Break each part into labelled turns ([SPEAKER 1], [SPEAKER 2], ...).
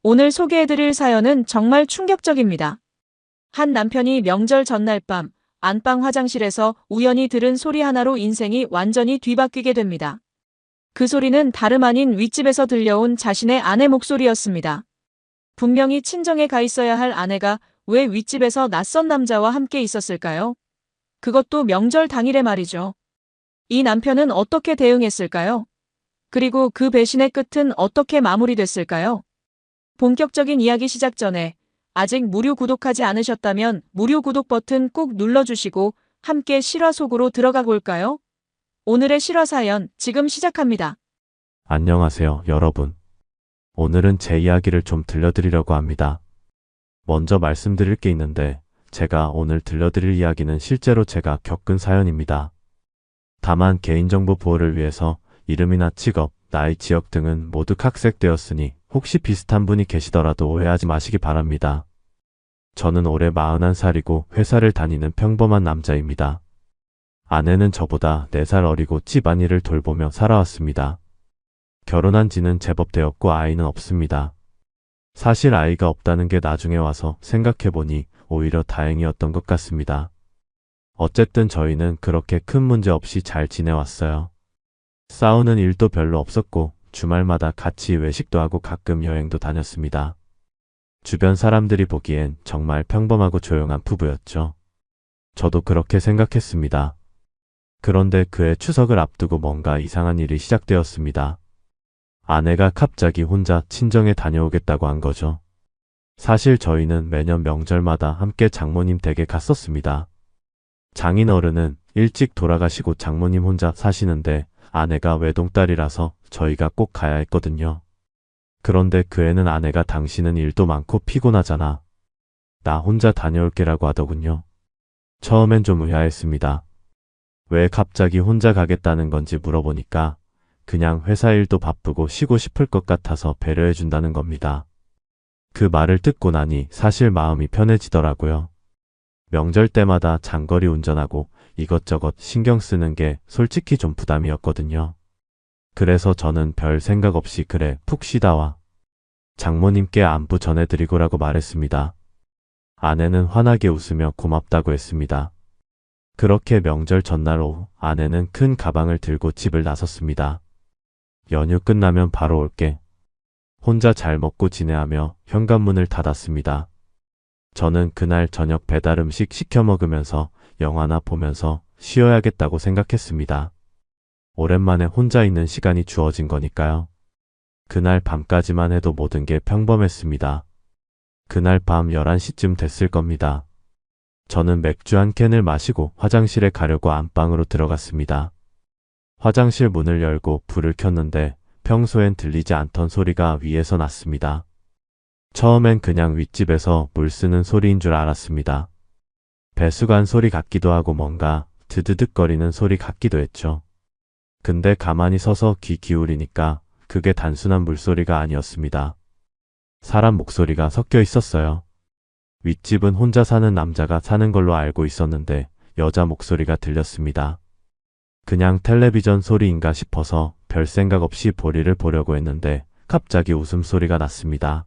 [SPEAKER 1] 오늘 소개해드릴 사연은 정말 충격적입니다. 한 남편이 명절 전날 밤 안방 화장실에서 우연히 들은 소리 하나로 인생이 완전히 뒤바뀌게 됩니다. 그 소리는 다름 아닌 윗집에서 들려온 자신의 아내 목소리였습니다. 분명히 친정에 가 있어야 할 아내가 왜 윗집에서 낯선 남자와 함께 있었을까요? 그것도 명절 당일에 말이죠. 이 남편은 어떻게 대응했을까요? 그리고 그 배신의 끝은 어떻게 마무리됐을까요? 본격적인 이야기 시작 전에 아직 무료 구독하지 않으셨다면 무료 구독 버튼 꾹 눌러주시고 함께 실화 속으로 들어가 볼까요? 오늘의 실화 사연 지금 시작합니다.
[SPEAKER 2] 안녕하세요, 여러분. 오늘은 제 이야기를 좀 들려드리려고 합니다. 먼저 말씀드릴 게 있는데, 제가 오늘 들려드릴 이야기는 실제로 제가 겪은 사연입니다. 다만 개인정보 보호를 위해서 이름이나 직업, 나이, 지역 등은 모두 각색되었으니 혹시 비슷한 분이 계시더라도 오해하지 마시기 바랍니다. 저는 올해 41살이고 회사를 다니는 평범한 남자입니다. 아내는 저보다 4살 어리고 집안일을 돌보며 살아왔습니다. 결혼한 지는 제법 되었고 아이는 없습니다. 사실 아이가 없다는 게 나중에 와서 생각해보니 오히려 다행이었던 것 같습니다. 어쨌든 저희는 그렇게 큰 문제 없이 잘 지내왔어요. 싸우는 일도 별로 없었고 주말마다 같이 외식도 하고 가끔 여행도 다녔습니다. 주변 사람들이 보기엔 정말 평범하고 조용한 부부였죠. 저도 그렇게 생각했습니다. 그런데 그해 추석을 앞두고 뭔가 이상한 일이 시작되었습니다. 아내가 갑자기 혼자 친정에 다녀오겠다고 한 거죠. 사실 저희는 매년 명절마다 함께 장모님 댁에 갔었습니다. 장인 어른은 일찍 돌아가시고 장모님 혼자 사시는데 아내가 외동딸이라서 저희가 꼭 가야 했거든요. 그런데 그 애는 아내가 당신은 일도 많고 피곤하잖아. 나 혼자 다녀올게라고 하더군요. 처음엔 좀 의아했습니다. 왜 갑자기 혼자 가겠다는 건지 물어보니까 그냥 회사 일도 바쁘고 쉬고 싶을 것 같아서 배려해준다는 겁니다. 그 말을 듣고 나니 사실 마음이 편해지더라고요. 명절 때마다 장거리 운전하고 이것저것 신경 쓰는 게 솔직히 좀 부담이었거든요. 그래서 저는 별 생각 없이 그래 푹 쉬다 와. 장모님께 안부 전해드리고라고 말했습니다. 아내는 환하게 웃으며 고맙다고 했습니다. 그렇게 명절 전날 오후 아내는 큰 가방을 들고 집을 나섰습니다. 연휴 끝나면 바로 올게. 혼자 잘 먹고 지내하며 현관문을 닫았습니다. 저는 그날 저녁 배달 음식 시켜 먹으면서 영화나 보면서 쉬어야겠다고 생각했습니다. 오랜만에 혼자 있는 시간이 주어진 거니까요. 그날 밤까지만 해도 모든 게 평범했습니다. 그날 밤 11시쯤 됐을 겁니다. 저는 맥주 한 캔을 마시고 화장실에 가려고 안방으로 들어갔습니다. 화장실 문을 열고 불을 켰는데 평소엔 들리지 않던 소리가 위에서 났습니다. 처음엔 그냥 윗집에서 물 쓰는 소리인 줄 알았습니다. 배수관 소리 같기도 하고 뭔가 드드득거리는 소리 같기도 했죠. 근데 가만히 서서 귀 기울이니까 그게 단순한 물소리가 아니었습니다. 사람 목소리가 섞여 있었어요. 윗집은 혼자 사는 남자가 사는 걸로 알고 있었는데 여자 목소리가 들렸습니다. 그냥 텔레비전 소리인가 싶어서 별 생각 없이 볼일을 보려고 했는데 갑자기 웃음소리가 났습니다.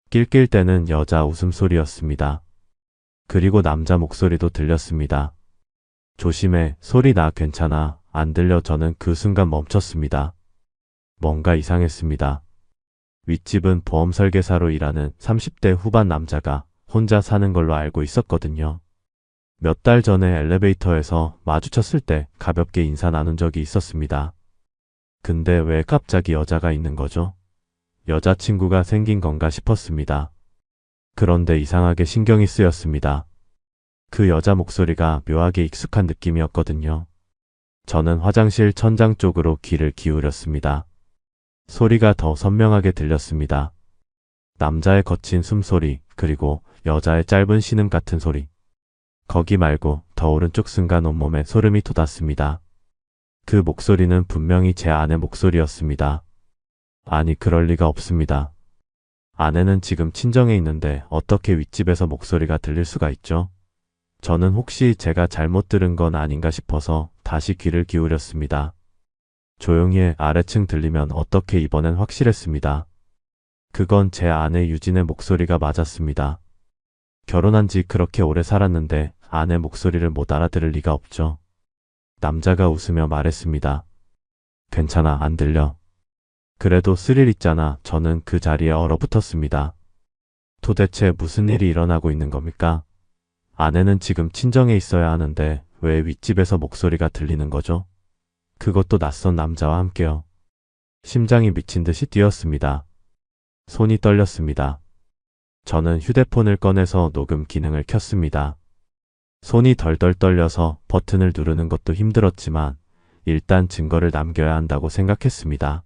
[SPEAKER 2] 낄낄 대는 여자 웃음소리였습니다. 그리고 남자 목소리도 들렸습니다. 조심해, 소리 나, 괜찮아, 안 들려. 저는 그 순간 멈췄습니다. 뭔가 이상했습니다. 윗집은 보험 설계사로 일하는 30대 후반 남자가 혼자 사는 걸로 알고 있었거든요. 몇 달 전에 엘리베이터에서 마주쳤을 때 가볍게 인사 나눈 적이 있었습니다. 근데 왜 갑자기 여자가 있는 거죠? 여자친구가 생긴 건가 싶었습니다. 그런데 이상하게 신경이 쓰였습니다. 그 여자 목소리가 묘하게 익숙한 느낌이었거든요. 저는 화장실 천장 쪽으로 귀를 기울였습니다. 소리가 더 선명하게 들렸습니다. 남자의 거친 숨소리, 그리고 여자의 짧은 신음 같은 소리. 거기 말고 더 오른쪽 순간 온몸에 소름이 돋았습니다. 그 목소리는 분명히 제 아내 목소리였습니다. 아니, 그럴 리가 없습니다. 아내는 지금 친정에 있는데 어떻게 윗집에서 목소리가 들릴 수가 있죠? 저는 혹시 제가 잘못 들은 건 아닌가 싶어서 다시 귀를 기울였습니다. 조용히 해, 아래층 들리면 어떻게, 이번엔 확실했습니다. 그건 제 아내 유진의 목소리가 맞았습니다. 결혼한 지 그렇게 오래 살았는데 아내 목소리를 못 알아들을 리가 없죠. 남자가 웃으며 말했습니다. 괜찮아, 안 들려. 그래도 스릴 있잖아. 저는 그 자리에 얼어붙었습니다. 도대체 무슨 일이 일어나고 있는 겁니까? 아내는 지금 친정에 있어야 하는데 왜 윗집에서 목소리가 들리는 거죠? 그것도 낯선 남자와 함께요. 심장이 미친 듯이 뛰었습니다. 손이 떨렸습니다. 저는 휴대폰을 꺼내서 녹음 기능을 켰습니다. 손이 덜덜 떨려서 버튼을 누르는 것도 힘들었지만 일단 증거를 남겨야 한다고 생각했습니다.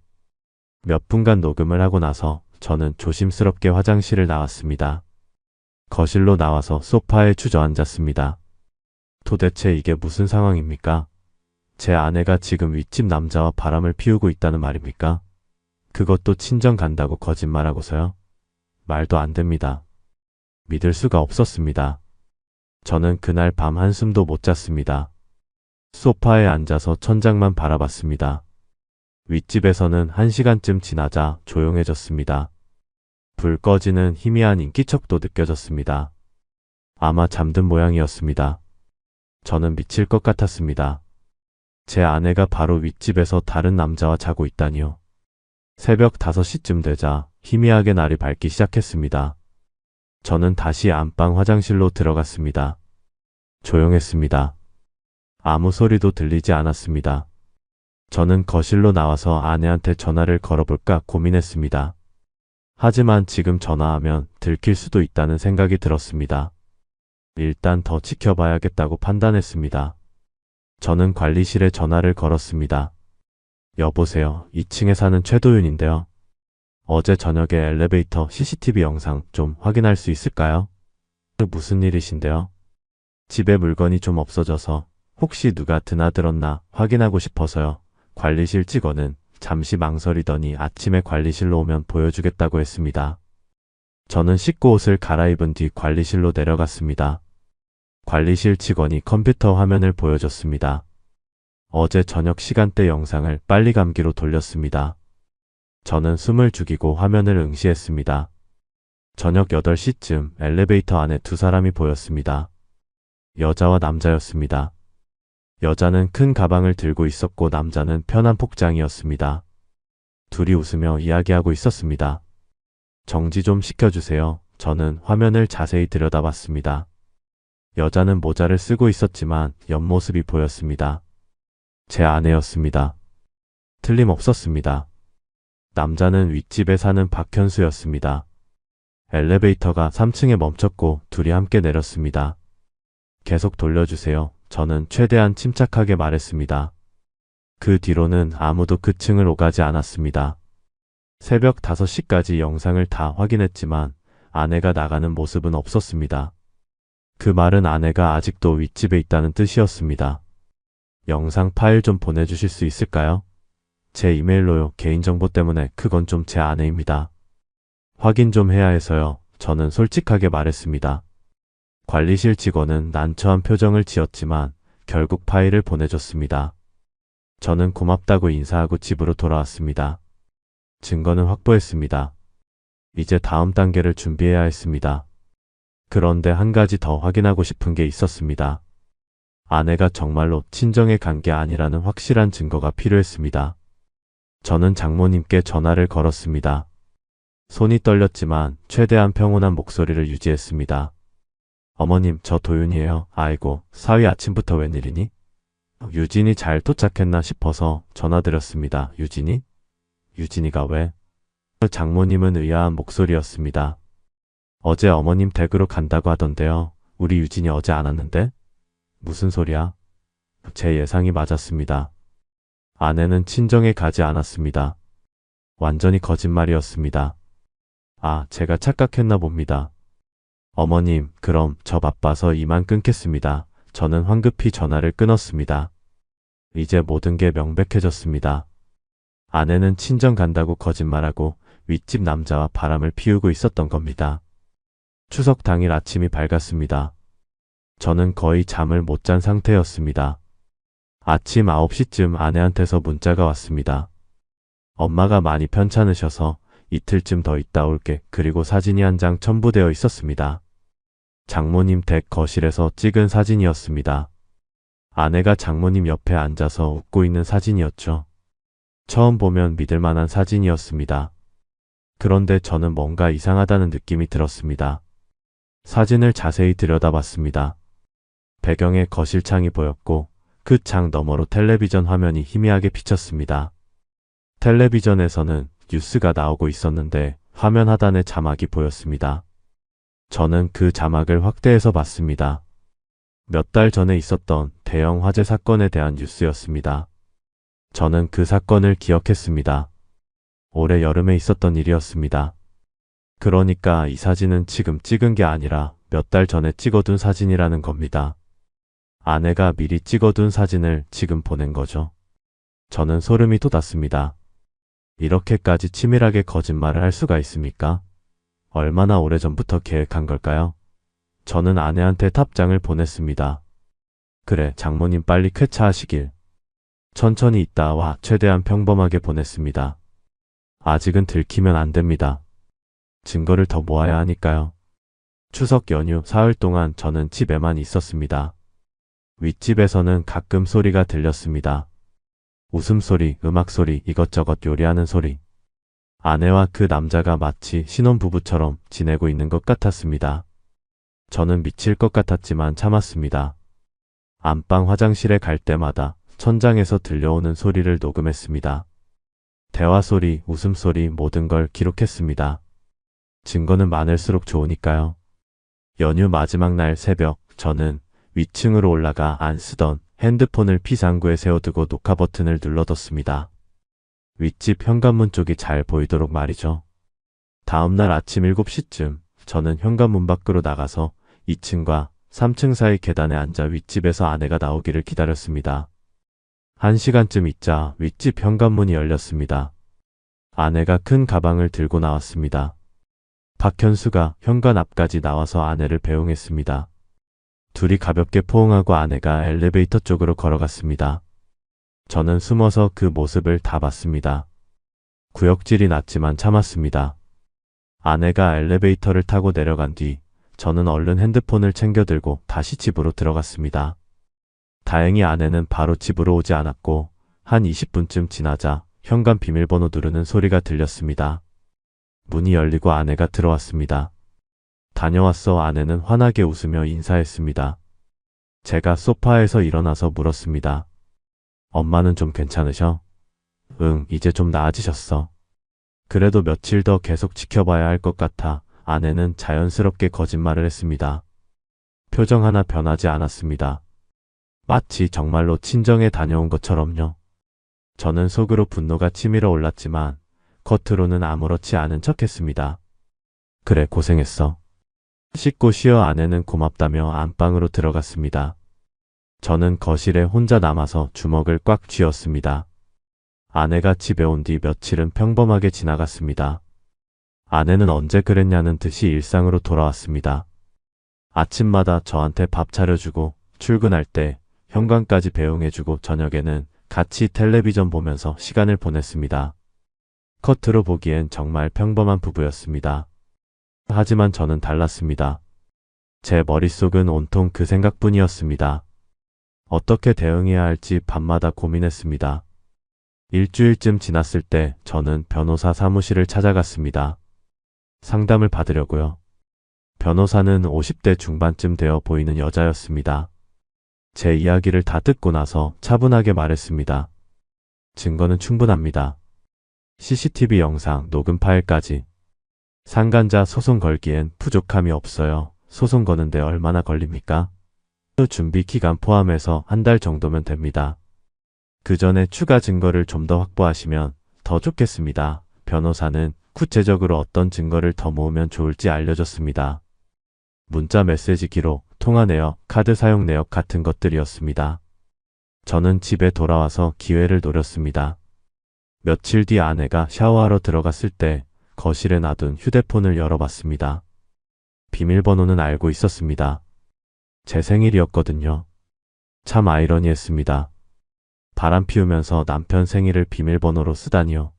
[SPEAKER 2] 몇 분간 녹음을 하고 나서 저는 조심스럽게 화장실을 나왔습니다. 거실로 나와서 소파에 주저앉았습니다. 도대체 이게 무슨 상황입니까? 제 아내가 지금 윗집 남자와 바람을 피우고 있다는 말입니까? 그것도 친정 간다고 거짓말하고서요? 말도 안 됩니다. 믿을 수가 없었습니다. 저는 그날 밤 한숨도 못 잤습니다. 소파에 앉아서 천장만 바라봤습니다. 윗집에서는 1시간쯤 지나자 조용해졌습니다. 불 꺼지는 희미한 인기척도 느껴졌습니다. 아마 잠든 모양이었습니다. 저는 미칠 것 같았습니다. 제 아내가 바로 윗집에서 다른 남자와 자고 있다니요. 새벽 5시쯤 되자 희미하게 날이 밝기 시작했습니다. 저는 다시 안방 화장실로 들어갔습니다. 조용했습니다. 아무 소리도 들리지 않았습니다. 저는 거실로 나와서 아내한테 전화를 걸어볼까 고민했습니다. 하지만 지금 전화하면 들킬 수도 있다는 생각이 들었습니다. 일단 더 지켜봐야겠다고 판단했습니다. 저는 관리실에 전화를 걸었습니다. 여보세요. 2층에 사는 최도윤인데요. 어제 저녁에 엘리베이터 CCTV 영상 좀 확인할 수 있을까요? 무슨 일이신데요? 집에 물건이 좀 없어져서 혹시 누가 드나들었나 확인하고 싶어서요. 관리실 직원은 잠시 망설이더니 아침에 관리실로 오면 보여주겠다고 했습니다. 저는 씻고 옷을 갈아입은 뒤 관리실로 내려갔습니다. 관리실 직원이 컴퓨터 화면을 보여줬습니다. 어제 저녁 시간대 영상을 빨리 감기로 돌렸습니다. 저는 숨을 죽이고 화면을 응시했습니다. 저녁 8시쯤 엘리베이터 안에 두 사람이 보였습니다. 여자와 남자였습니다. 여자는 큰 가방을 들고 있었고 남자는 편한 복장이었습니다. 둘이 웃으며 이야기하고 있었습니다. 정지 좀 시켜주세요. 저는 화면을 자세히 들여다봤습니다. 여자는 모자를 쓰고 있었지만 옆모습이 보였습니다. 제 아내였습니다. 틀림없었습니다. 남자는 윗집에 사는 박현수였습니다. 엘리베이터가 3층에 멈췄고 둘이 함께 내렸습니다. 계속 돌려주세요. 저는 최대한 침착하게 말했습니다. 그 뒤로는 아무도 그 층을 오가지 않았습니다. 새벽 5시까지 영상을 다 확인했지만 아내가 나가는 모습은 없었습니다. 그 말은 아내가 아직도 윗집에 있다는 뜻이었습니다. 영상 파일 좀 보내주실 수 있을까요? 제 이메일로요. 개인정보 때문에 그건 좀 제 아내입니다. 확인 좀 해야 해서요. 저는 솔직하게 말했습니다. 관리실 직원은 난처한 표정을 지었지만 결국 파일을 보내줬습니다. 저는 고맙다고 인사하고 집으로 돌아왔습니다. 증거는 확보했습니다. 이제 다음 단계를 준비해야 했습니다. 그런데 한 가지 더 확인하고 싶은 게 있었습니다. 아내가 정말로 친정에 간 게 아니라는 확실한 증거가 필요했습니다. 저는 장모님께 전화를 걸었습니다. 손이 떨렸지만 최대한 평온한 목소리를 유지했습니다. 어머님, 저 도윤이에요. 아이고, 사위 아침부터 웬일이니? 유진이 잘 도착했나 싶어서 전화드렸습니다. 유진이? 유진이가 왜? 장모님은 의아한 목소리였습니다. 어제 어머님 댁으로 간다고 하던데요. 우리 유진이 어제 안 왔는데? 무슨 소리야? 제 예상이 맞았습니다. 아내는 친정에 가지 않았습니다. 완전히 거짓말이었습니다. 아, 제가 착각했나 봅니다. 어머님, 그럼 저 바빠서 이만 끊겠습니다. 저는 황급히 전화를 끊었습니다. 이제 모든 게 명백해졌습니다. 아내는 친정 간다고 거짓말하고 윗집 남자와 바람을 피우고 있었던 겁니다. 추석 당일 아침이 밝았습니다. 저는 거의 잠을 못 잔 상태였습니다. 아침 9시쯤 아내한테서 문자가 왔습니다. 엄마가 많이 편찮으셔서 이틀쯤 더 있다 올게. 그리고 사진이 한 장 첨부되어 있었습니다. 장모님 댁 거실에서 찍은 사진이었습니다. 아내가 장모님 옆에 앉아서 웃고 있는 사진이었죠. 처음 보면 믿을 만한 사진이었습니다. 그런데 저는 뭔가 이상하다는 느낌이 들었습니다. 사진을 자세히 들여다봤습니다. 배경에 거실창이 보였고 그 창 너머로 텔레비전 화면이 희미하게 비쳤습니다. 텔레비전에서는 뉴스가 나오고 있었는데 화면 하단에 자막이 보였습니다. 저는 그 자막을 확대해서 봤습니다. 몇 달 전에 있었던 대형 화재 사건에 대한 뉴스였습니다. 저는 그 사건을 기억했습니다. 올해 여름에 있었던 일이었습니다. 그러니까 이 사진은 지금 찍은 게 아니라 몇 달 전에 찍어둔 사진이라는 겁니다. 아내가 미리 찍어둔 사진을 지금 보낸 거죠. 저는 소름이 돋았습니다. 이렇게까지 치밀하게 거짓말을 할 수가 있습니까? 얼마나 오래전부터 계획한 걸까요? 저는 아내한테 답장을 보냈습니다. 그래, 장모님 빨리 쾌차하시길. 천천히 있다 와. 최대한 평범하게 보냈습니다. 아직은 들키면 안 됩니다. 증거를 더 모아야 하니까요. 추석 연휴 사흘 동안 저는 집에만 있었습니다. 윗집에서는 가끔 소리가 들렸습니다. 웃음소리, 음악소리, 이것저것 요리하는 소리. 아내와 그 남자가 마치 신혼부부처럼 지내고 있는 것 같았습니다. 저는 미칠 것 같았지만 참았습니다. 안방 화장실에 갈 때마다 천장에서 들려오는 소리를 녹음했습니다. 대화소리, 웃음소리 모든 걸 기록했습니다. 증거는 많을수록 좋으니까요. 연휴 마지막 날 새벽 저는 위층으로 올라가 안 쓰던 핸드폰을 피상구에 세워두고 녹화 버튼을 눌러뒀습니다. 윗집 현관문 쪽이 잘 보이도록 말이죠. 다음날 아침 7시쯤 저는 현관문 밖으로 나가서 2층과 3층 사이 계단에 앉아 윗집에서 아내가 나오기를 기다렸습니다. 1시간쯤 있자 윗집 현관문이 열렸습니다. 아내가 큰 가방을 들고 나왔습니다. 박현수가 현관 앞까지 나와서 아내를 배웅했습니다. 둘이 가볍게 포옹하고 아내가 엘리베이터 쪽으로 걸어갔습니다. 저는 숨어서 그 모습을 다 봤습니다. 구역질이 났지만 참았습니다. 아내가 엘리베이터를 타고 내려간 뒤 저는 얼른 핸드폰을 챙겨 들고 다시 집으로 들어갔습니다. 다행히 아내는 바로 집으로 오지 않았고 한 20분쯤 지나자 현관 비밀번호 누르는 소리가 들렸습니다. 문이 열리고 아내가 들어왔습니다. 다녀왔어. 아내는 환하게 웃으며 인사했습니다. 제가 소파에서 일어나서 물었습니다. 엄마는 좀 괜찮으셔? 응, 이제 좀 나아지셨어. 그래도 며칠 더 계속 지켜봐야 할 것 같아. 아내는 자연스럽게 거짓말을 했습니다. 표정 하나 변하지 않았습니다. 마치 정말로 친정에 다녀온 것처럼요. 저는 속으로 분노가 치밀어 올랐지만 겉으로는 아무렇지 않은 척했습니다. 그래, 고생했어. 씻고 쉬어. 아내는 고맙다며 안방으로 들어갔습니다. 저는 거실에 혼자 남아서 주먹을 꽉 쥐었습니다. 아내가 집에 온 뒤 며칠은 평범하게 지나갔습니다. 아내는 언제 그랬냐는 듯이 일상으로 돌아왔습니다. 아침마다 저한테 밥 차려주고 출근할 때 현관까지 배웅해주고 저녁에는 같이 텔레비전 보면서 시간을 보냈습니다. 겉으로 보기엔 정말 평범한 부부였습니다. 하지만 저는 달랐습니다. 제 머릿속은 온통 그 생각뿐이었습니다. 어떻게 대응해야 할지 밤마다 고민했습니다. 일주일쯤 지났을 때 저는 변호사 사무실을 찾아갔습니다. 상담을 받으려고요. 변호사는 50대 중반쯤 되어 보이는 여자였습니다. 제 이야기를 다 듣고 나서 차분하게 말했습니다. 증거는 충분합니다. CCTV 영상, 녹음 파일까지. 상간자 소송 걸기엔 부족함이 없어요. 소송 거는데 얼마나 걸립니까? 준비 기간 포함해서 한 달 정도면 됩니다. 그 전에 추가 증거를 좀 더 확보하시면 더 좋겠습니다. 변호사는 구체적으로 어떤 증거를 더 모으면 좋을지 알려줬습니다. 문자 메시지 기록, 통화 내역, 카드 사용 내역 같은 것들이었습니다. 저는 집에 돌아와서 기회를 노렸습니다. 며칠 뒤 아내가 샤워하러 들어갔을 때 거실에 놔둔 휴대폰을 열어봤습니다. 비밀번호는 알고 있었습니다. 제 생일이었거든요. 참 아이러니했습니다. 바람 피우면서 남편 생일을 비밀번호로 쓰다니요.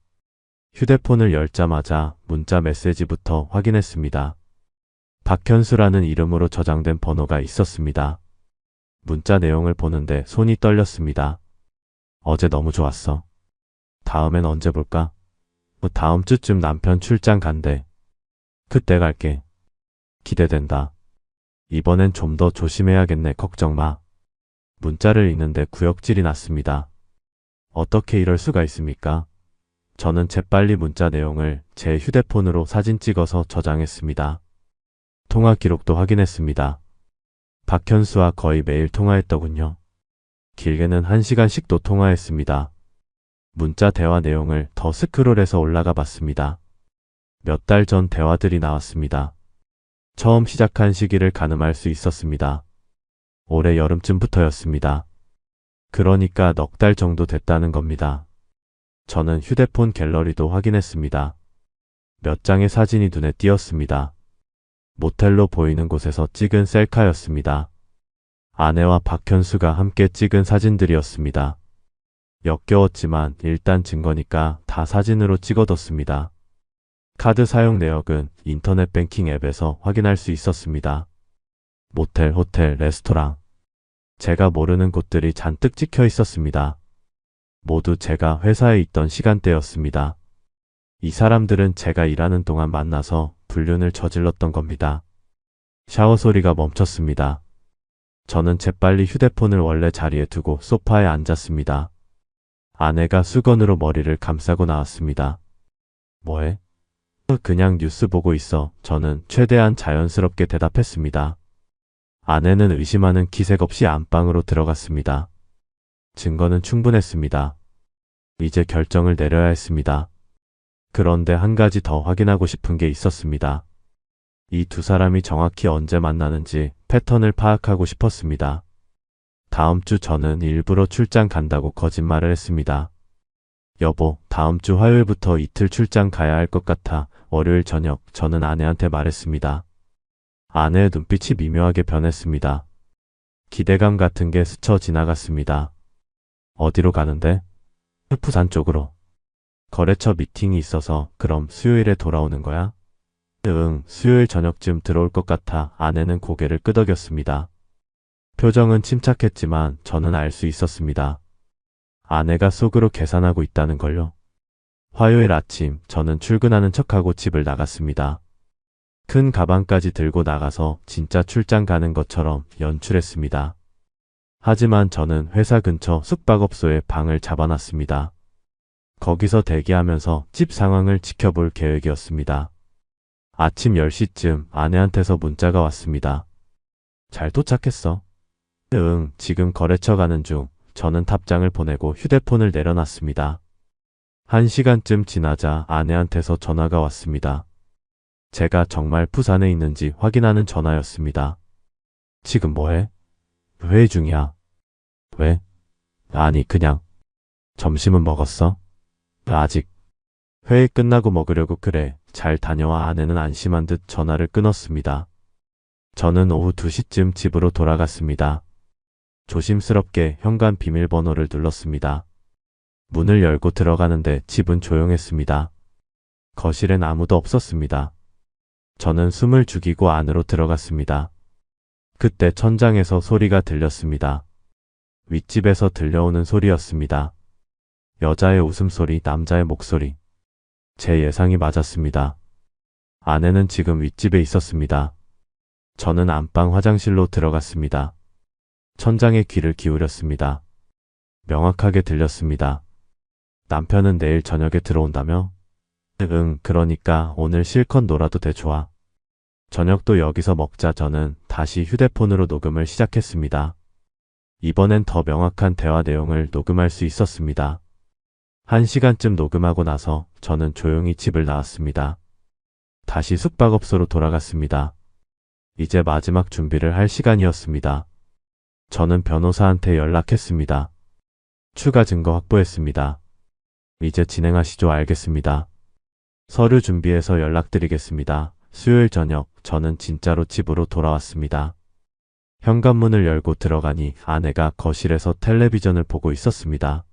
[SPEAKER 2] 휴대폰을 열자마자 문자 메시지부터 확인했습니다. 박현수라는 이름으로 저장된 번호가 있었습니다. 문자 내용을 보는데 손이 떨렸습니다. 어제 너무 좋았어. 다음엔 언제 볼까? 다음 주쯤 남편 출장 간대. 그때 갈게. 기대된다. 이번엔 좀 더 조심해야겠네. 걱정 마. 문자를 읽는데 구역질이 났습니다. 어떻게 이럴 수가 있습니까? 저는 재빨리 문자 내용을 제 휴대폰으로 사진 찍어서 저장했습니다. 통화 기록도 확인했습니다. 박현수와 거의 매일 통화했더군요. 길게는 1시간씩도 통화했습니다. 문자 대화 내용을 더 스크롤해서 올라가 봤습니다. 몇 달 전 대화들이 나왔습니다. 처음 시작한 시기를 가늠할 수 있었습니다. 올해 여름쯤부터였습니다. 그러니까 넉 달 정도 됐다는 겁니다. 저는 휴대폰 갤러리도 확인했습니다. 몇 장의 사진이 눈에 띄었습니다. 모텔로 보이는 곳에서 찍은 셀카였습니다. 아내와 박현수가 함께 찍은 사진들이었습니다. 역겨웠지만 일단 증거니까 다 사진으로 찍어뒀습니다. 카드 사용 내역은 인터넷 뱅킹 앱에서 확인할 수 있었습니다. 모텔, 호텔, 레스토랑. 제가 모르는 곳들이 잔뜩 찍혀 있었습니다. 모두 제가 회사에 있던 시간대였습니다. 이 사람들은 제가 일하는 동안 만나서 불륜을 저질렀던 겁니다. 샤워 소리가 멈췄습니다. 저는 재빨리 휴대폰을 원래 자리에 두고 소파에 앉았습니다. 아내가 수건으로 머리를 감싸고 나왔습니다. 뭐해? 그냥 뉴스 보고 있어. 저는 최대한 자연스럽게 대답했습니다. 아내는 의심하는 기색 없이 안방으로 들어갔습니다. 증거는 충분했습니다. 이제 결정을 내려야 했습니다. 그런데 한 가지 더 확인하고 싶은 게 있었습니다. 이 두 사람이 정확히 언제 만나는지 패턴을 파악하고 싶었습니다. 다음 주 저는 일부러 출장 간다고 거짓말을 했습니다. 여보, 다음 주 화요일부터 이틀 출장 가야 할 것 같아. 월요일 저녁 저는 아내한테 말했습니다. 아내의 눈빛이 미묘하게 변했습니다. 기대감 같은 게 스쳐 지나갔습니다. 어디로 가는데? 부산 쪽으로. 거래처 미팅이 있어서 그럼 수요일에 돌아오는 거야? 응, 수요일 저녁쯤 들어올 것 같아. 아내는 고개를 끄덕였습니다. 표정은 침착했지만 저는 알 수 있었습니다. 아내가 속으로 계산하고 있다는 걸요. 화요일 아침 저는 출근하는 척하고 집을 나갔습니다. 큰 가방까지 들고 나가서 진짜 출장 가는 것처럼 연출했습니다. 하지만 저는 회사 근처 숙박업소에 방을 잡아놨습니다. 거기서 대기하면서 집 상황을 지켜볼 계획이었습니다. 아침 10시쯤 아내한테서 문자가 왔습니다. 잘 도착했어? 응, 지금 거래처 가는 중. 저는 답장을 보내고 휴대폰을 내려놨습니다. 1시간쯤 지나자 아내한테서 전화가 왔습니다. 제가 정말 부산에 있는지 확인하는 전화였습니다. 지금 뭐해? 회의 중이야. 왜? 아니, 그냥. 점심은 먹었어? 아직. 회의 끝나고 먹으려고 그래. 잘 다녀와. 아내는 안심한 듯 전화를 끊었습니다. 저는 오후 2시쯤 집으로 돌아갔습니다. 조심스럽게 현관 비밀번호를 눌렀습니다. 문을 열고 들어가는데 집은 조용했습니다. 거실엔 아무도 없었습니다. 저는 숨을 죽이고 안으로 들어갔습니다. 그때 천장에서 소리가 들렸습니다. 윗집에서 들려오는 소리였습니다. 여자의 웃음소리, 남자의 목소리. 제 예상이 맞았습니다. 아내는 지금 윗집에 있었습니다. 저는 안방 화장실로 들어갔습니다. 천장에 귀를 기울였습니다. 명확하게 들렸습니다. 남편은 내일 저녁에 들어온다며? 응, 그러니까 오늘 실컷 놀아도 돼. 좋아. 저녁도 여기서 먹자. 저는 다시 휴대폰으로 녹음을 시작했습니다. 이번엔 더 명확한 대화 내용을 녹음할 수 있었습니다. 1시간쯤 녹음하고 나서 저는 조용히 집을 나왔습니다. 다시 숙박업소로 돌아갔습니다. 이제 마지막 준비를 할 시간이었습니다. 저는 변호사한테 연락했습니다. 추가 증거 확보했습니다. 이제 진행하시죠. 알겠습니다. 서류 준비해서 연락드리겠습니다. 수요일 저녁 저는 진짜로 집으로 돌아왔습니다. 현관문을 열고 들어가니 아내가 거실에서 텔레비전을 보고 있었습니다.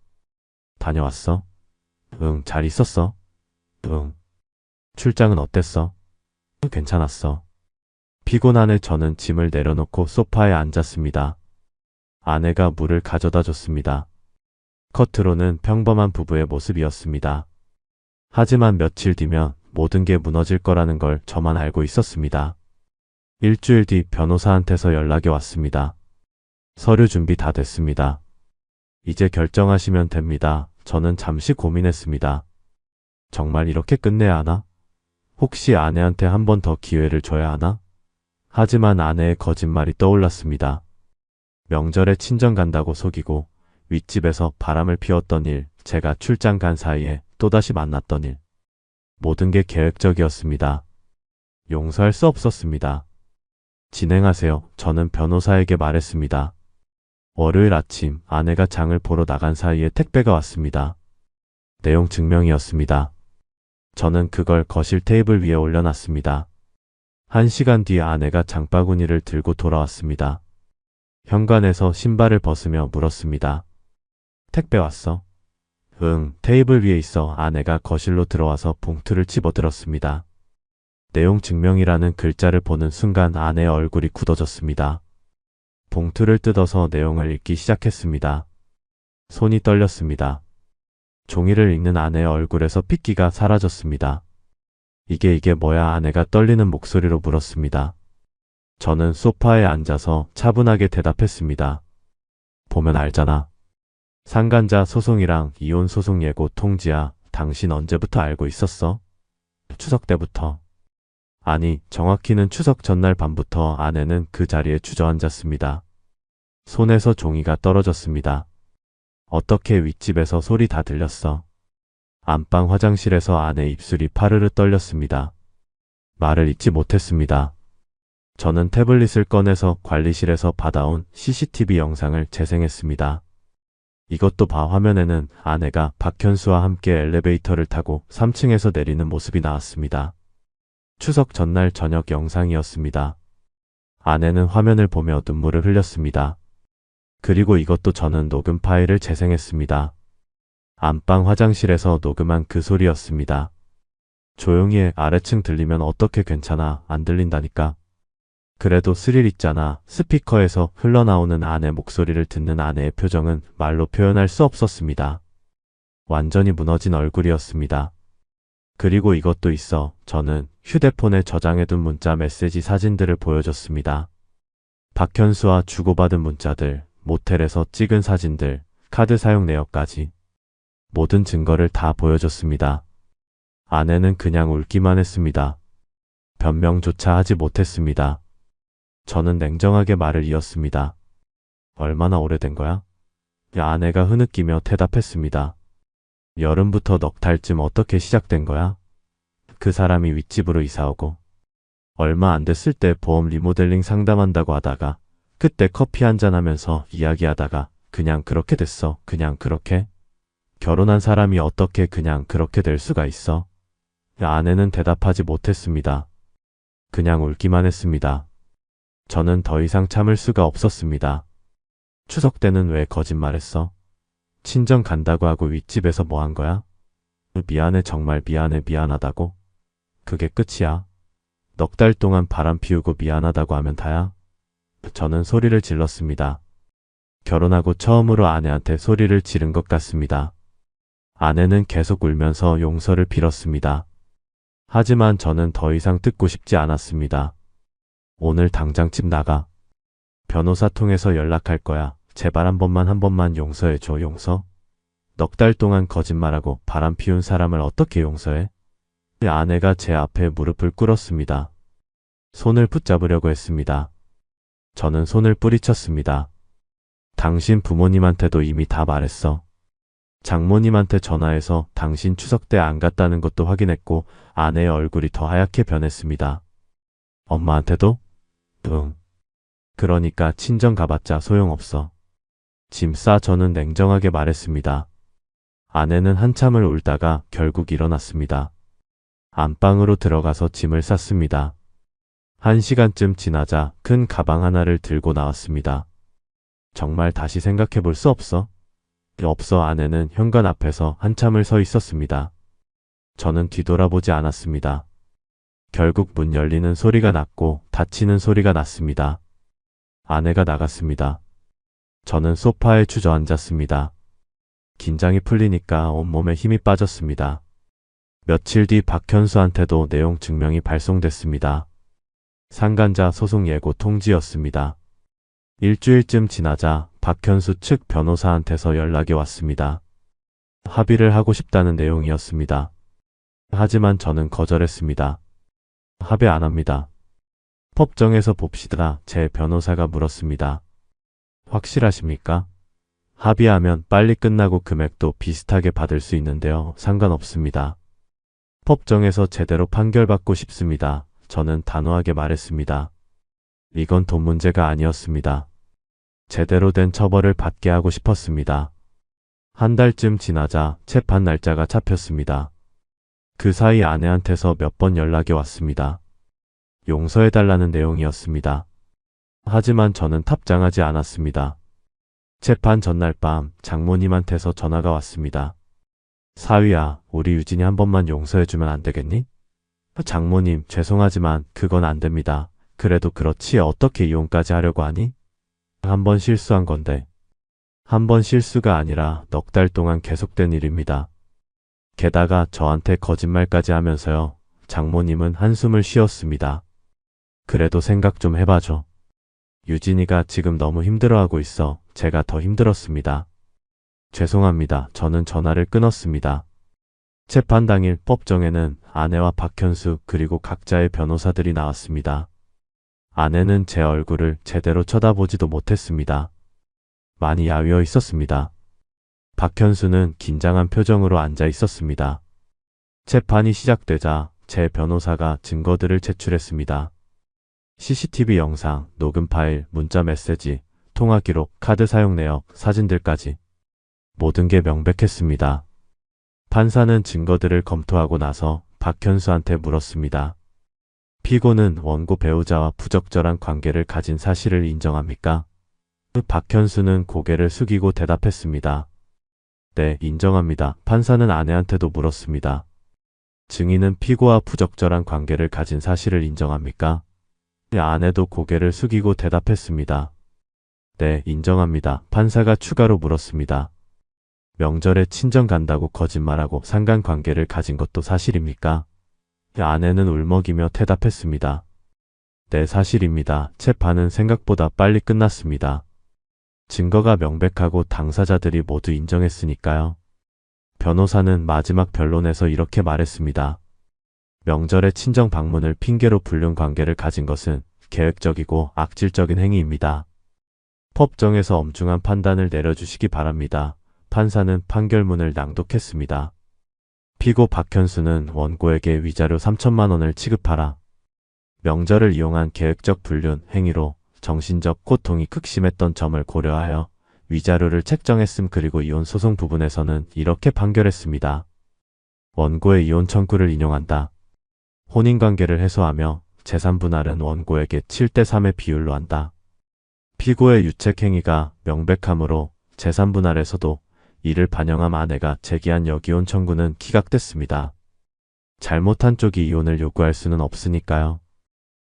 [SPEAKER 2] 다녀왔어? 응, 잘 있었어? 응. 출장은 어땠어? 괜찮았어. 피곤한 저는 짐을 내려놓고 소파에 앉았습니다. 아내가 물을 가져다 줬습니다. 겉으로는 평범한 부부의 모습이었습니다. 하지만 며칠 뒤면 모든 게 무너질 거라는 걸 저만 알고 있었습니다. 일주일 뒤 변호사한테서 연락이 왔습니다. 서류 준비 다 됐습니다. 이제 결정하시면 됩니다. 저는 잠시 고민했습니다. 정말 이렇게 끝내야 하나? 혹시 아내한테 한 번 더 기회를 줘야 하나? 하지만 아내의 거짓말이 떠올랐습니다. 명절에 친정 간다고 속이고 윗집에서 바람을 피웠던 일, 제가 출장 간 사이에 또다시 만났던 일. 모든 게 계획적이었습니다. 용서할 수 없었습니다. 진행하세요. 저는 변호사에게 말했습니다. 월요일 아침 아내가 장을 보러 나간 사이에 택배가 왔습니다. 내용 증명이었습니다. 저는 그걸 거실 테이블 위에 올려놨습니다. 1시간 뒤 아내가 장바구니를 들고 돌아왔습니다. 현관에서 신발을 벗으며 물었습니다. 택배 왔어? 응, 테이블 위에 있어. 아내가 거실로 들어와서 봉투를 집어들었습니다. 내용 증명이라는 글자를 보는 순간 아내의 얼굴이 굳어졌습니다. 봉투를 뜯어서 내용을 읽기 시작했습니다. 손이 떨렸습니다. 종이를 읽는 아내의 얼굴에서 핏기가 사라졌습니다. 이게 뭐야? 아내가 떨리는 목소리로 물었습니다. 저는 소파에 앉아서 차분하게 대답했습니다. 보면 알잖아. 상간자 소송이랑 이혼 소송 예고 통지야. 당신 언제부터 알고 있었어? 추석 때부터. 아니, 정확히는 추석 전날 밤부터. 아내는 그 자리에 주저앉았습니다. 손에서 종이가 떨어졌습니다. 어떻게 윗집에서 소리 다 들렸어? 안방 화장실에서 아내 입술이 파르르 떨렸습니다. 말을 잇지 못했습니다. 저는 태블릿을 꺼내서 관리실에서 받아온 CCTV 영상을 재생했습니다. 이것도 봐. 화면에는 아내가 박현수와 함께 엘리베이터를 타고 3층에서 내리는 모습이 나왔습니다. 추석 전날 저녁 영상이었습니다. 아내는 화면을 보며 눈물을 흘렸습니다. 그리고 이것도 저는 녹음 파일을 재생했습니다. 안방 화장실에서 녹음한 그 소리였습니다. 조용히 해. 아래층 들리면 어떻게 괜찮아. 안 들린다니까. 그래도 스릴 있잖아. 스피커에서 흘러나오는 아내 목소리를 듣는 아내의 표정은 말로 표현할 수 없었습니다. 완전히 무너진 얼굴이었습니다. 그리고 이것도 있어. 저는 휴대폰에 저장해둔 문자 메시지 사진들을 보여줬습니다. 박현수와 주고받은 문자들, 모텔에서 찍은 사진들, 카드 사용 내역까지. 모든 증거를 다 보여줬습니다. 아내는 그냥 울기만 했습니다. 변명조차 하지 못했습니다. 저는 냉정하게 말을 이었습니다. 얼마나 오래된 거야? 아내가 흐느끼며 대답했습니다. 여름부터 넉 달쯤. 어떻게 시작된 거야? 그 사람이 윗집으로 이사오고 얼마 안 됐을 때 보험 리모델링 상담한다고 하다가 그때 커피 한잔 하면서 이야기하다가 그냥 그렇게 됐어. 그냥 그렇게? 결혼한 사람이 어떻게 그냥 그렇게 될 수가 있어? 아내는 대답하지 못했습니다. 그냥 울기만 했습니다. 저는 더 이상 참을 수가 없었습니다. 추석 때는 왜 거짓말했어? 친정 간다고 하고 윗집에서 뭐 한 거야? 미안해. 정말 미안해. 미안하다고? 그게 끝이야? 넉 달 동안 바람 피우고 미안하다고 하면 다야? 저는 소리를 질렀습니다. 결혼하고 처음으로 아내한테 소리를 지른 것 같습니다. 아내는 계속 울면서 용서를 빌었습니다. 하지만 저는 더 이상 듣고 싶지 않았습니다. 오늘 당장 집 나가. 변호사 통해서 연락할 거야. 제발 한 번만 용서해줘. 용서? 넉 달 동안 거짓말하고 바람 피운 사람을 어떻게 용서해? 아내가 제 앞에 무릎을 꿇었습니다. 손을 붙잡으려고 했습니다. 저는 손을 뿌리쳤습니다. 당신 부모님한테도 이미 다 말했어. 장모님한테 전화해서 당신 추석 때 안 갔다는 것도 확인했고 아내의 얼굴이 더 하얗게 변했습니다. 엄마한테도? 응. 그러니까 친정 가봤자 소용없어. 짐 싸. 저는 냉정하게 말했습니다. 아내는 한참을 울다가 결국 일어났습니다. 안방으로 들어가서 짐을 쌌습니다. 1시간쯤 지나자 큰 가방 하나를 들고 나왔습니다. 정말 다시 생각해 볼 수 없어? 없어. 아내는 현관 앞에서 한참을 서 있었습니다. 저는 뒤돌아보지 않았습니다. 결국 문 열리는 소리가 났고 닫히는 소리가 났습니다. 아내가 나갔습니다. 저는 소파에 주저앉았습니다. 긴장이 풀리니까 온몸에 힘이 빠졌습니다. 며칠 뒤 박현수한테도 내용 증명이 발송됐습니다. 상간자 소송 예고 통지였습니다. 일주일쯤 지나자 박현수 측 변호사한테서 연락이 왔습니다. 합의를 하고 싶다는 내용이었습니다. 하지만 저는 거절했습니다. 합의 안 합니다. 법정에서 봅시다. 제 변호사가 물었습니다. 확실하십니까? 합의하면 빨리 끝나고 금액도 비슷하게 받을 수 있는데요. 상관없습니다. 법정에서 제대로 판결받고 싶습니다. 저는 단호하게 말했습니다. 이건 돈 문제가 아니었습니다. 제대로 된 처벌을 받게 하고 싶었습니다. 한 달쯤 지나자 재판 날짜가 잡혔습니다. 그 사이 아내한테서 몇 번 연락이 왔습니다. 용서해달라는 내용이었습니다. 하지만 저는 답장하지 않았습니다. 재판 전날 밤 장모님한테서 전화가 왔습니다. 사위야, 우리 유진이 한 번만 용서해주면 안 되겠니? 장모님, 죄송하지만 그건 안 됩니다. 그래도 그렇지 어떻게 이혼까지 하려고 하니? 한 번 실수한 건데. 한 번 실수가 아니라 넉 달 동안 계속된 일입니다. 게다가 저한테 거짓말까지 하면서요. 장모님은 한숨을 쉬었습니다. 그래도 생각 좀 해봐줘. 유진이가 지금 너무 힘들어하고 있어. 제가 더 힘들었습니다. 죄송합니다. 저는 전화를 끊었습니다. 재판 당일 법정에는 아내와 박현수 그리고 각자의 변호사들이 나왔습니다. 아내는 제 얼굴을 제대로 쳐다보지도 못했습니다. 많이 야위어 있었습니다. 박현수는 긴장한 표정으로 앉아 있었습니다. 재판이 시작되자 제 변호사가 증거들을 제출했습니다. CCTV 영상, 녹음 파일, 문자 메시지, 통화 기록, 카드 사용 내역, 사진들까지 모든 게 명백했습니다. 판사는 증거들을 검토하고 나서 박현수한테 물었습니다. 피고는 원고 배우자와 부적절한 관계를 가진 사실을 인정합니까? 박현수는 고개를 숙이고 대답했습니다. 네, 인정합니다. 판사는 아내한테도 물었습니다. 증인은 피고와 부적절한 관계를 가진 사실을 인정합니까? 아내도 고개를 숙이고 대답했습니다. 네, 인정합니다. 판사가 추가로 물었습니다. 명절에 친정 간다고 거짓말하고 상간관계를 가진 것도 사실입니까? 아내는 울먹이며 대답했습니다. 네, 사실입니다. 재판은 생각보다 빨리 끝났습니다. 증거가 명백하고 당사자들이 모두 인정했으니까요. 변호사는 마지막 변론에서 이렇게 말했습니다. 명절에 친정 방문을 핑계로 불륜 관계를 가진 것은 계획적이고 악질적인 행위입니다. 법정에서 엄중한 판단을 내려주시기 바랍니다. 판사는 판결문을 낭독했습니다. 피고 박현수는 원고에게 위자료 3천만 원을 지급하라. 명절을 이용한 계획적 불륜 행위로 정신적 고통이 극심했던 점을 고려하여 위자료를 책정했음. 그리고 이혼 소송 부분에서는 이렇게 판결했습니다. 원고의 이혼 청구를 인용한다. 혼인관계를 해소하며 재산 분할은 원고에게 7대 3의 비율로 한다. 피고의 유책행위가 명백하므로 재산 분할에서도 이를 반영한 아내가 제기한 역이혼 청구는 기각됐습니다. 잘못한 쪽이 이혼을 요구할 수는 없으니까요.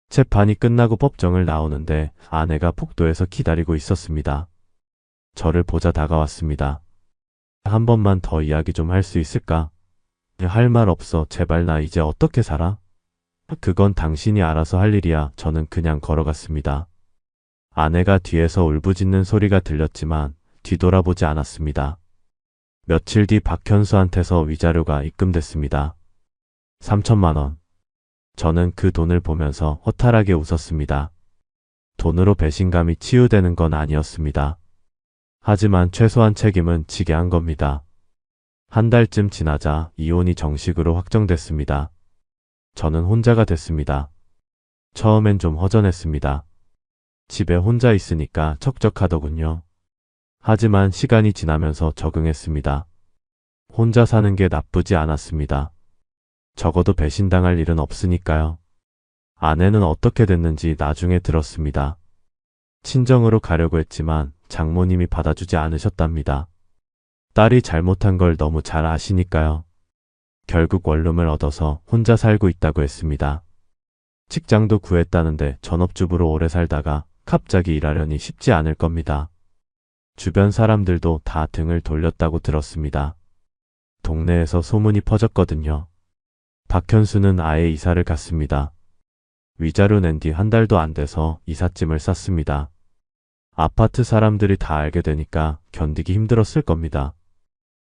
[SPEAKER 2] 재판이 끝나고 법정을 나오는데 아내가 복도에서 기다리고 있었습니다. 저를 보자 다가왔습니다. 한 번만 더 이야기 좀 할 수 있을까? 할 말 없어. 제발 나 이제 어떻게 살아? 그건 당신이 알아서 할 일이야. 저는 그냥 걸어갔습니다. 아내가 뒤에서 울부짖는 소리가 들렸지만 뒤돌아보지 않았습니다. 며칠 뒤 박현수한테서 위자료가 입금됐습니다. 3천만 원. 저는 그 돈을 보면서 허탈하게 웃었습니다. 돈으로 배신감이 치유되는 건 아니었습니다. 하지만 최소한 책임은 지게 한 겁니다. 한 달쯤 지나자 이혼이 정식으로 확정됐습니다. 저는 혼자가 됐습니다. 처음엔 좀 허전했습니다. 집에 혼자 있으니까 척척하더군요. 하지만 시간이 지나면서 적응했습니다. 혼자 사는 게 나쁘지 않았습니다. 적어도 배신당할 일은 없으니까요. 아내는 어떻게 됐는지 나중에 들었습니다. 친정으로 가려고 했지만 장모님이 받아주지 않으셨답니다. 딸이 잘못한 걸 너무 잘 아시니까요. 결국 원룸을 얻어서 혼자 살고 있다고 했습니다. 직장도 구했다는데 전업주부로 오래 살다가 갑자기 일하려니 쉽지 않을 겁니다. 주변 사람들도 다 등을 돌렸다고 들었습니다. 동네에서 소문이 퍼졌거든요. 박현수는 아예 이사를 갔습니다. 위자료 낸 뒤 한 달도 안 돼서 이삿짐을 쌌습니다. 아파트 사람들이 다 알게 되니까 견디기 힘들었을 겁니다.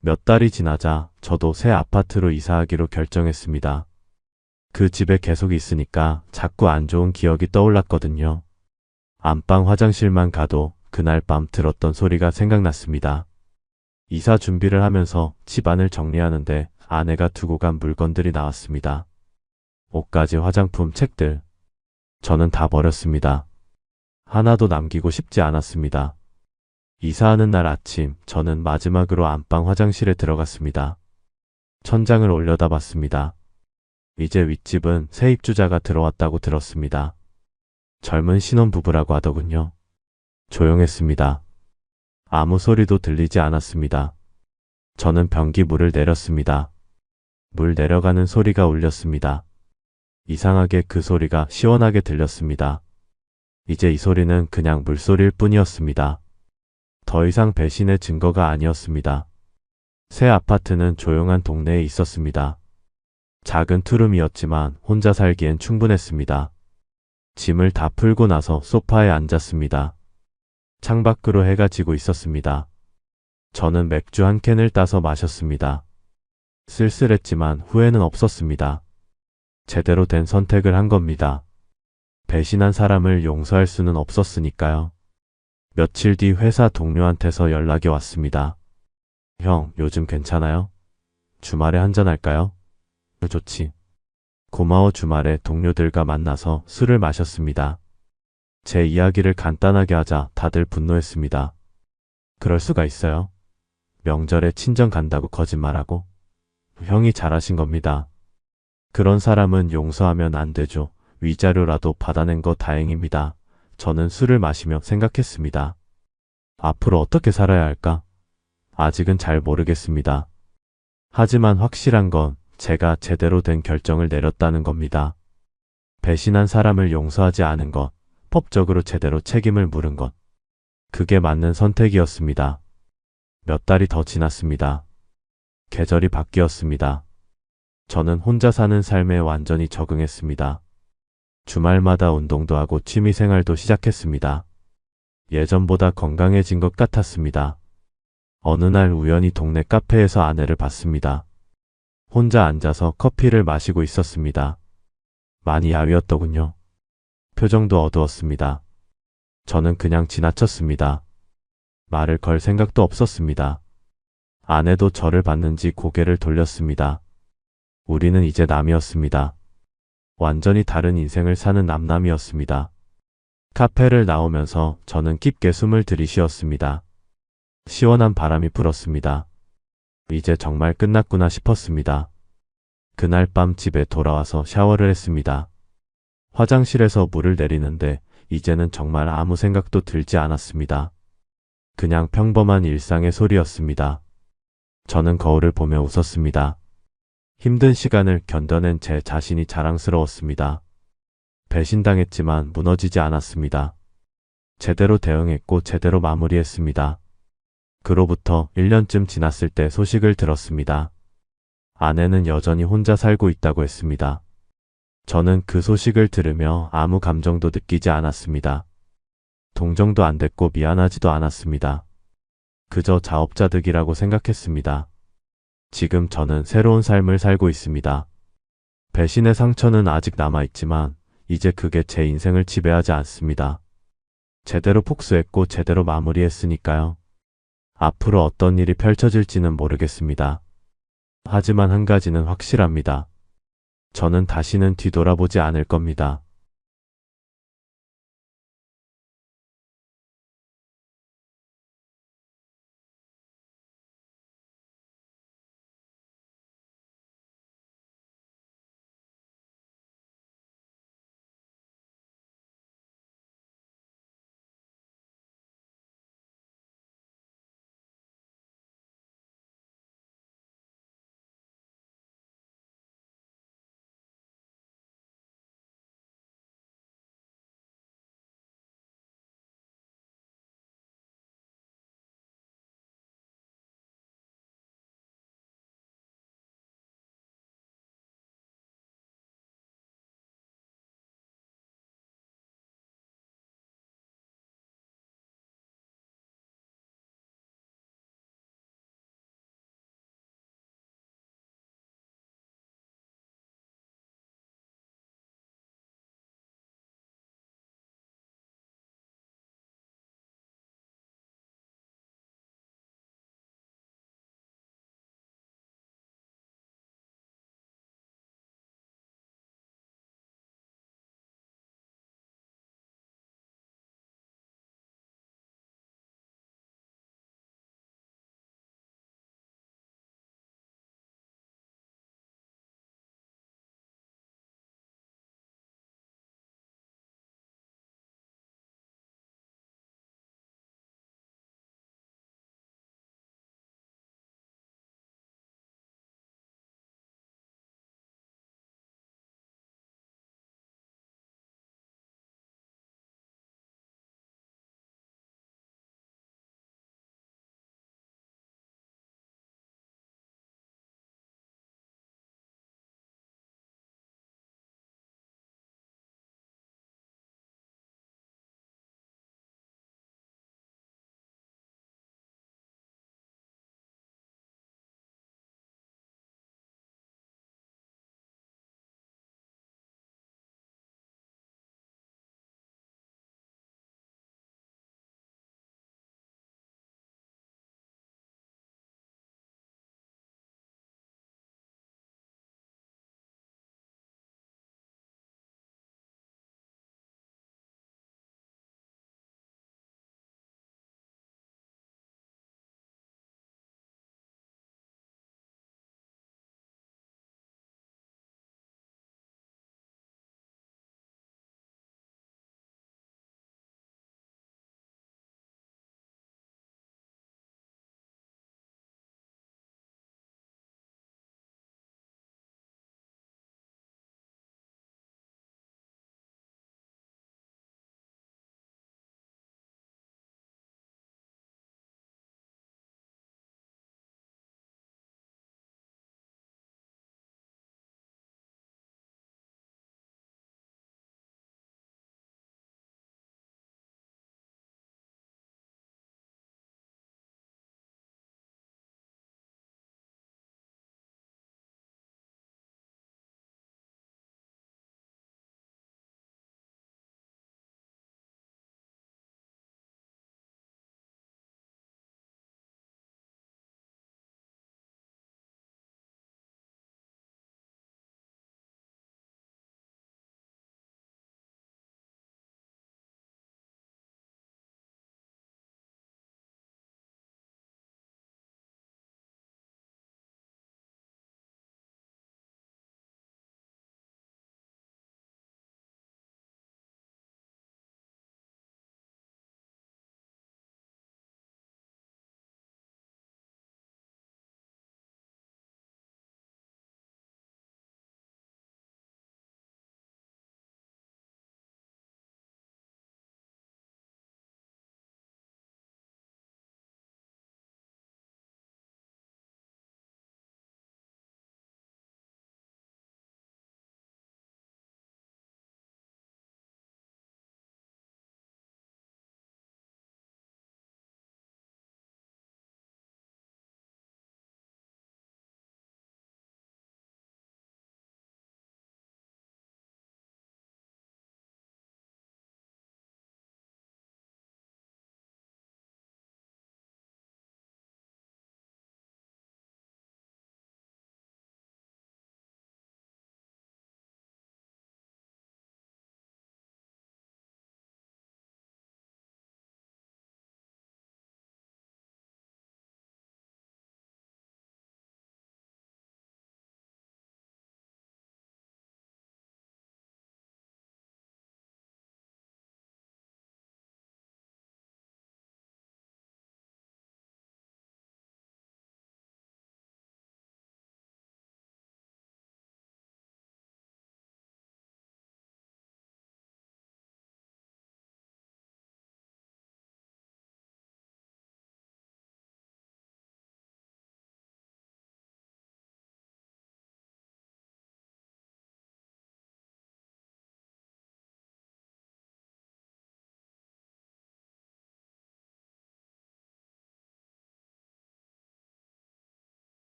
[SPEAKER 2] 몇 달이 지나자 저도 새 아파트로 이사하기로 결정했습니다. 그 집에 계속 있으니까 자꾸 안 좋은 기억이 떠올랐거든요. 안방 화장실만 가도 그날 밤 들었던 소리가 생각났습니다. 이사 준비를 하면서 집안을 정리하는데 아내가 두고 간 물건들이 나왔습니다. 옷가지, 화장품, 책들. 저는 다 버렸습니다. 하나도 남기고 싶지 않았습니다. 이사하는 날 아침, 저는 마지막으로 안방 화장실에 들어갔습니다. 천장을 올려다봤습니다. 이제 윗집은 새 입주자가 들어왔다고 들었습니다. 젊은 신혼부부라고 하더군요. 조용했습니다. 아무 소리도 들리지 않았습니다. 저는 변기 물을 내렸습니다. 물 내려가는 소리가 울렸습니다. 이상하게 그 소리가 시원하게 들렸습니다. 이제 이 소리는 그냥 물소리일 뿐이었습니다. 더 이상 배신의 증거가 아니었습니다. 새 아파트는 조용한 동네에 있었습니다. 작은 투룸이었지만 혼자 살기엔 충분했습니다. 짐을 다 풀고 나서 소파에 앉았습니다. 창밖으로 해가 지고 있었습니다. 저는 맥주 한 캔을 따서 마셨습니다. 쓸쓸했지만 후회는 없었습니다. 제대로 된 선택을 한 겁니다. 배신한 사람을 용서할 수는 없었으니까요. 며칠 뒤 회사 동료한테서 연락이 왔습니다. 형, 요즘 괜찮아요? 주말에 한잔할까요? 좋지. 고마워. 주말에 동료들과 만나서 술을 마셨습니다. 제 이야기를 간단하게 하자 다들 분노했습니다. 그럴 수가 있어요? 명절에 친정 간다고 거짓말하고? 형이 잘하신 겁니다. 그런 사람은 용서하면 안 되죠. 위자료라도 받아낸 거 다행입니다. 저는 술을 마시며 생각했습니다. 앞으로 어떻게 살아야 할까? 아직은 잘 모르겠습니다. 하지만 확실한 건 제가 제대로 된 결정을 내렸다는 겁니다. 배신한 사람을 용서하지 않은 것, 법적으로 제대로 책임을 물은 것. 그게 맞는 선택이었습니다. 몇 달이 더 지났습니다. 계절이 바뀌었습니다. 저는 혼자 사는 삶에 완전히 적응했습니다. 주말마다 운동도 하고 취미생활도 시작했습니다. 예전보다 건강해진 것 같았습니다. 어느 날 우연히 동네 카페에서 아내를 봤습니다. 혼자 앉아서 커피를 마시고 있었습니다. 많이 야위었더군요. 표정도 어두웠습니다. 저는 그냥 지나쳤습니다. 말을 걸 생각도 없었습니다. 아내도 저를 봤는지 고개를 돌렸습니다. 우리는 이제 남이었습니다. 완전히 다른 인생을 사는 남남이었습니다. 카페를 나오면서 저는 깊게 숨을 들이쉬었습니다. 시원한 바람이 불었습니다. 이제 정말 끝났구나 싶었습니다. 그날 밤 집에 돌아와서 샤워를 했습니다. 화장실에서 물을 내리는데 이제는 정말 아무 생각도 들지 않았습니다. 그냥 평범한 일상의 소리였습니다. 저는 거울을 보며 웃었습니다. 힘든 시간을 견뎌낸 제 자신이 자랑스러웠습니다. 배신당했지만 무너지지 않았습니다. 제대로 대응했고 제대로 마무리했습니다. 그로부터 1년쯤 지났을 때 소식을 들었습니다. 아내는 여전히 혼자 살고 있다고 했습니다. 저는 그 소식을 들으며 아무 감정도 느끼지 않았습니다. 동정도 안 됐고 미안하지도 않았습니다. 그저 자업자득이라고 생각했습니다. 지금 저는 새로운 삶을 살고 있습니다. 배신의 상처는 아직 남아있지만 이제 그게 제 인생을 지배하지 않습니다. 제대로 복수했고 제대로 마무리했으니까요. 앞으로 어떤 일이 펼쳐질지는 모르겠습니다. 하지만 한 가지는 확실합니다. 저는 다시는 뒤돌아보지 않을 겁니다.